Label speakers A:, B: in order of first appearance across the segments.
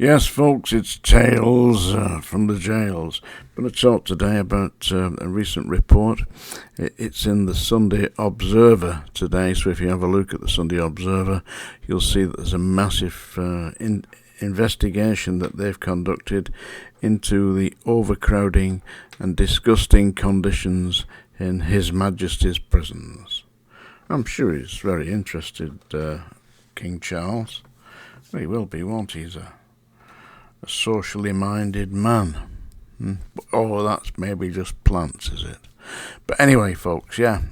A: Yes, folks, it's Tales from the Jails. I'm going to talk today about a recent report. It's in the Sunday Observer today, so if you have a look at the Sunday Observer, you'll see that there's a massive investigation that they've conducted into the overcrowding and disgusting conditions in His Majesty's prisons. I'm sure he's very interested, King Charles. Well, he will be, won't he? He's a socially minded man. Oh, that's maybe just plants, is it? But anyway, folks, yeah,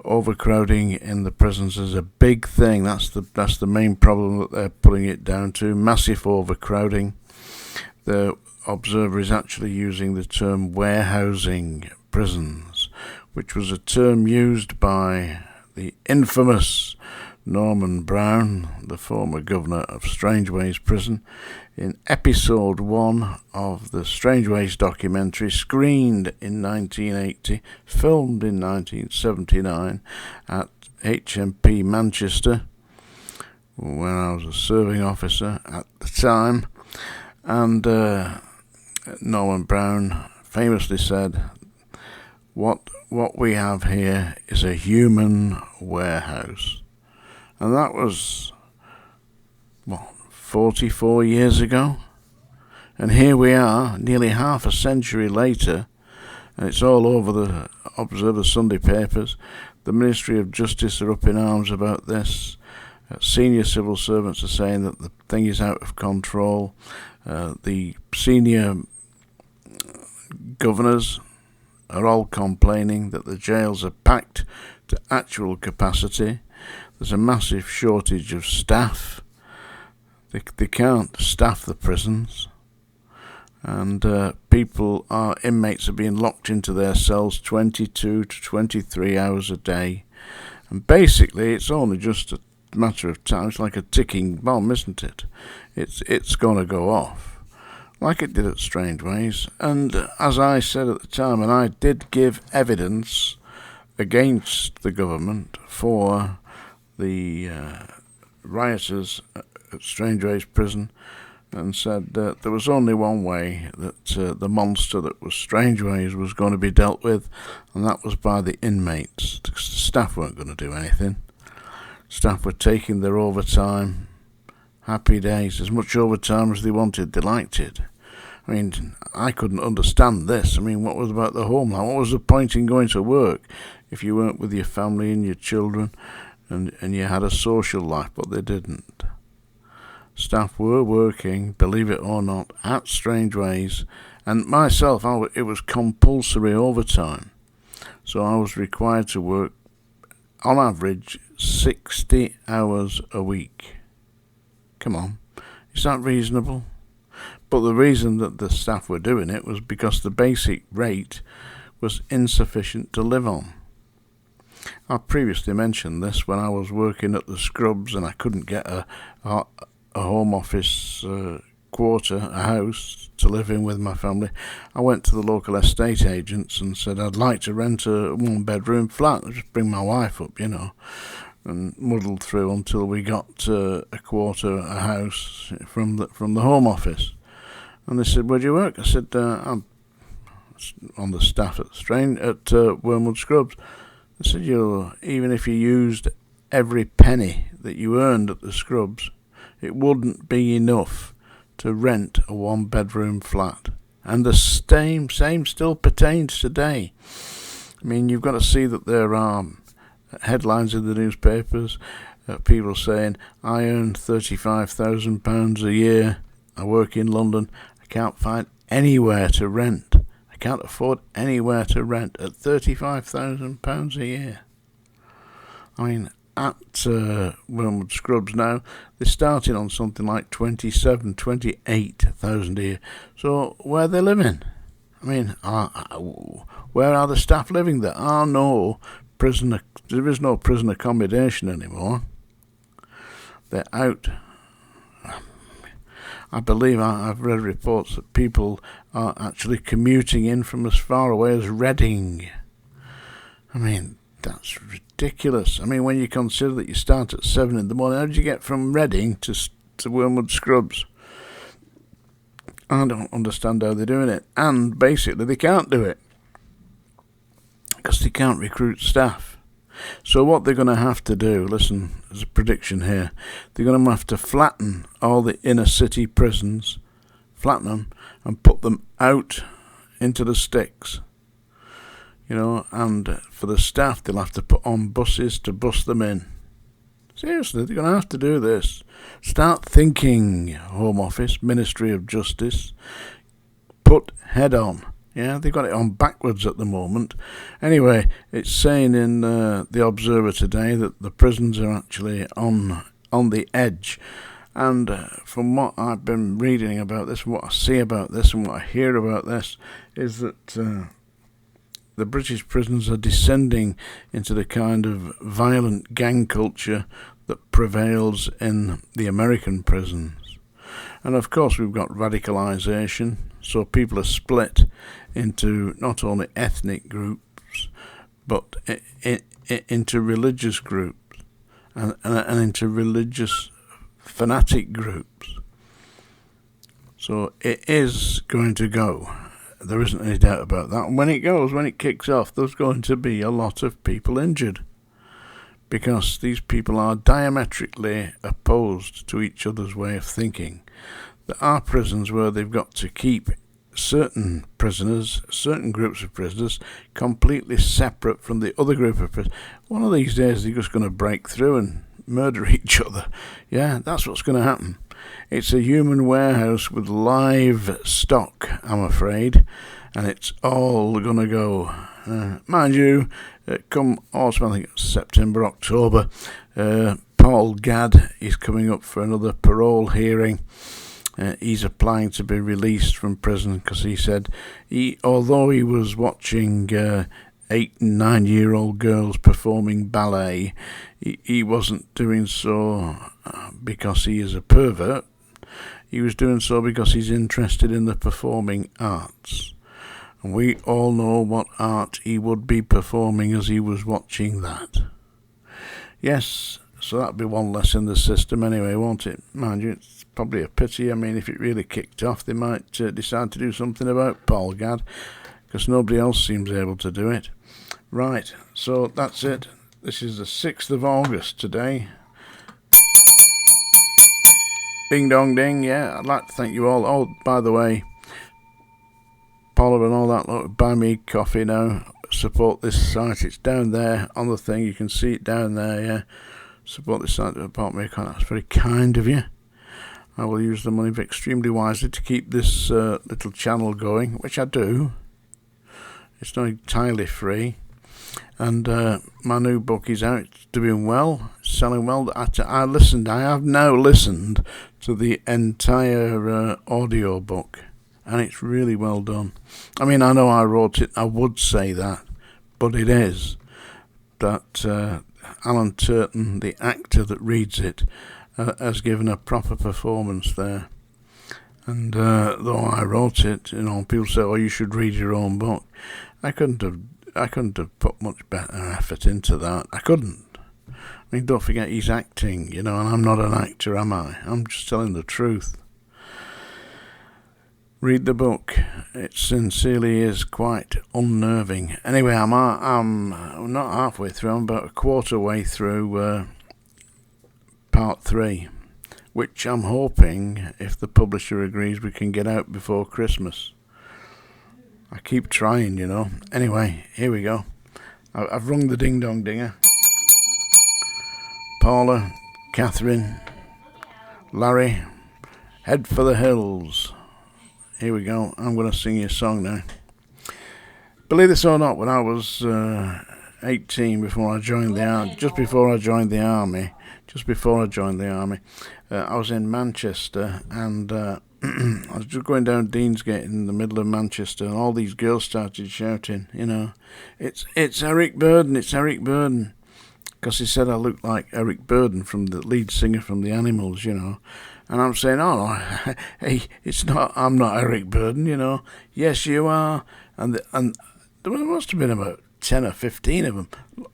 A: overcrowding in the prisons is a big thing. That's the main problem that they're putting it down to. Massive overcrowding. The Observer is actually using the term warehousing prisons, which was a term used by the infamous Norman Brown, the former governor of Strangeways Prison, in episode 1 of the Strangeways documentary, screened in 1980, filmed in 1979 at HMP Manchester, where I was a serving officer at the time. And Norman Brown famously said, what we have here is a human warehouse. And that was, 44 years ago? And here we are, nearly half a century later, and it's all over the Observer Sunday papers. The Ministry of Justice are up in arms about this. Senior civil servants are saying that the thing is out of control. The senior governors are all complaining that the jails are packed to actual capacity. There's a massive shortage of staff. They can't staff the prisons. And inmates are being locked into their cells 22 to 23 hours a day. And basically, it's only just a matter of time. It's like a ticking bomb, isn't it? It's going to go off, like it did at Strangeways. And as I said at the time, and I did give evidence against the government for the rioters at Strangeways Prison, and said that there was only one way that the monster that was Strangeways was going to be dealt with, and that was by the inmates. The staff weren't going to do anything. Staff were taking their overtime. Happy days. As much overtime as they wanted, they liked it. I mean, I couldn't understand this. I mean, what was about the homeland? What was the point in going to work if you weren't with your family and your children and you had a social life? But they didn't. Staff were working, believe it or not, at Strangeways, and myself, it was compulsory overtime. So I was required to work, on average, 60 hours a week. Come on, is that reasonable? But the reason that the staff were doing it was because the basic rate was insufficient to live on. I previously mentioned this when I was working at the Scrubs and I couldn't get a home office quarter, a house to live in with my family. I went to the local estate agents and said I'd like to rent a one-bedroom flat. I'd just bring my wife up, and muddled through until we got a quarter, a house from the home office. And they said, where do you work? I said, I'm on the staff at Wormwood Scrubs. They said, even if you used every penny that you earned at the Scrubs, it wouldn't be enough to rent a one-bedroom flat. And the same still pertains today. I mean, you've got to see that there are headlines in the newspapers, people saying, I earn £35,000 a year, I work in London, I can't find anywhere to rent. I can't afford anywhere to rent at £35,000 a year. I mean, at Wormwood Scrubs now, they're starting on something like 27, 28,000 a year. So where are they living? I mean, where are the staff living? There is no prison accommodation anymore. They're out. I believe I've read reports that people are actually commuting in from as far away as Reading. I mean, that's ridiculous. I mean, when you consider that you start at 7 in the morning, how did you get from Reading to Wormwood Scrubs? I don't understand how they're doing it. And basically they can't do it because they can't recruit staff. So what they're going to have to do, listen, there's a prediction here, they're going to have to flatten all the inner city prisons, flatten them and put them out into the sticks. And for the staff they'll have to put on buses to bus them in. Seriously, they're going to have to do this. Start thinking, Home Office, Ministry of Justice. Put head on. Yeah, they've got it on backwards at the moment. Anyway, it's saying in the Observer today that the prisons are actually on the edge. And from what I've been reading about this, and what I see about this, and what I hear about this, is that the British prisons are descending into the kind of violent gang culture that prevails in the American prisons. And of course we've got radicalisation, so people are split into not only ethnic groups, but into religious groups and into religious fanatic groups. So it is going to go. There isn't any doubt about that. And when it kicks off, there's going to be a lot of people injured, because these people are diametrically opposed to each other's way of thinking. There are prisons where they've got to keep certain prisoners, certain groups of prisoners, completely separate from the other group of prisoners. One of these days they're just going to break through and murder each other. Yeah, that's what's going to happen. It's a human warehouse with live stock, I'm afraid, and it's all going to go. Mind you, come autumn, I think it's September, October, Paul Gadd is coming up for another parole hearing. He's applying to be released from prison because he said, although he was watching 8- and 9-year-old girls performing ballet, he wasn't doing so because he is a pervert. He was doing so because he's interested in the performing arts. And we all know what art he would be performing as he was watching that. Yes, so that'd be one less in the system anyway, won't it? Mind you, it's probably a pity. I mean, if it really kicked off, they might decide to do something about Paul Gadd, because nobody else seems able to do it. Right, so that's it. This is the 6th of August today. Ding dong ding, yeah, I'd like to thank you all. Oh, by the way, Paula and all that, look, buy me coffee now. Support this site. It's down there on the thing. You can see it down there, yeah. Support this site. Support me. That's very kind of you. I will use the money extremely wisely to keep this little channel going, which I do. It's not entirely free. And my new book is out. It's doing well. It's selling well. I have now listened to the entire audio book. And it's really well done. I mean, I know I wrote it, I would say that, but it is. That Alan Turton, the actor that reads it, has given a proper performance there. And though I wrote it, people say, "Oh, you should read your own book." I couldn't have put much better effort into that. I couldn't. I mean, don't forget he's acting, and I'm not an actor, am I? I'm just telling the truth. Read the book. It sincerely is quite unnerving. Anyway, I'm not halfway through. I'm about a quarter way through part 3, which I'm hoping, if the publisher agrees, we can get out before Christmas. I keep trying, Anyway, here we go. I've rung the ding-dong dinger. Paula, Catherine, Larry, head for the hills. Here we go. I'm going to sing you a song now. Believe this or not, when I was 18, before I joined the army, just before I joined the army, I was in Manchester, and I was just going down Deansgate in the middle of Manchester, and all these girls started shouting, it's Eric Burden, it's Eric Burden, because he said I looked like Eric Burden, from the lead singer from the Animals, And I'm saying, oh, no, hey, I'm not Eric Burden, Yes, you are. And there must have been about 10 or 15 of them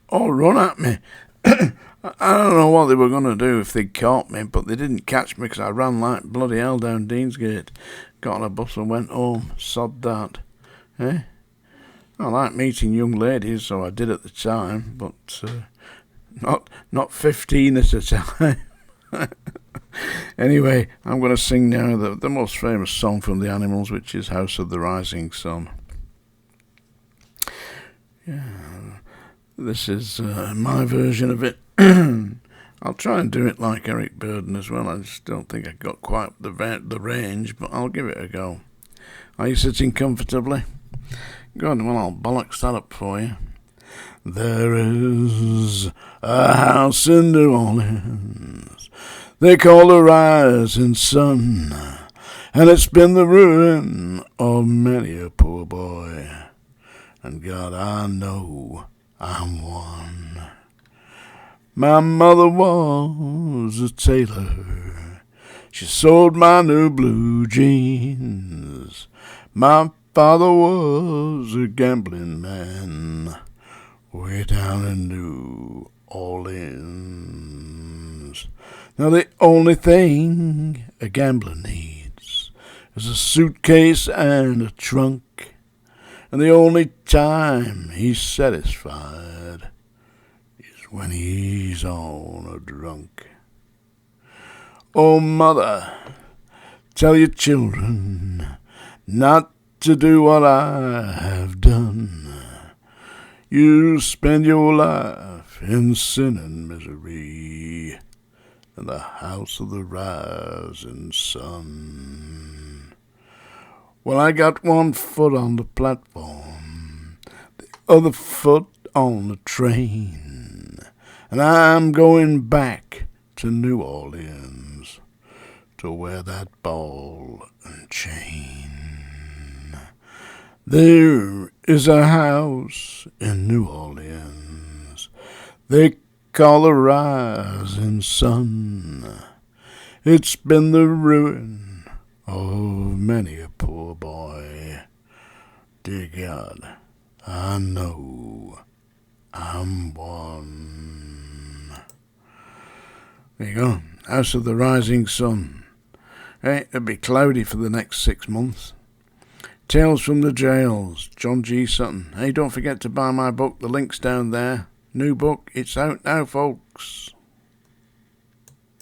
A: all run at me. I don't know what they were going to do if they caught me, but they didn't catch me because I ran like bloody hell down Deansgate. Got on a bus and went home. Sod that. Eh? I like meeting young ladies, so I did at the time, but not 15 at a time. Anyway, I'm going to sing now the most famous song from the Animals, which is House of the Rising Sun. Yeah, this is my version of it. I'll try and do it like Eric Burden as well. I just don't think I got quite the range, but I'll give it a go. Are you sitting comfortably? Good, well, I'll bollocks that up for you. There is a house in New Orleans they call the rising sun, and it's been the ruin of many a poor boy, and God, I know I'm one. My mother was a tailor, she sewed my new blue jeans. My father was a gambling man way down in New Orleans. Now the only thing a gambler needs is a suitcase and a trunk, and the only time he's satisfied is when he's on a drunk. Oh, mother, tell your children not to do what I have done. You spend your life in sin and misery in the house of the rising sun. Well, I got one foot on the platform, the other foot on the train, and I'm going back to New Orleans to wear that ball and chain. There is a house in New Orleans they call the rising sun. It's been the ruin of many a poor boy. Dear God, I know I'm one. There you go. House of the Rising Sun. Hey, it'll be cloudy for the next 6 months. Tales from the Jails, John G. Sutton. Hey, don't forget to buy my book. The link's down there. New book. It's out now, folks.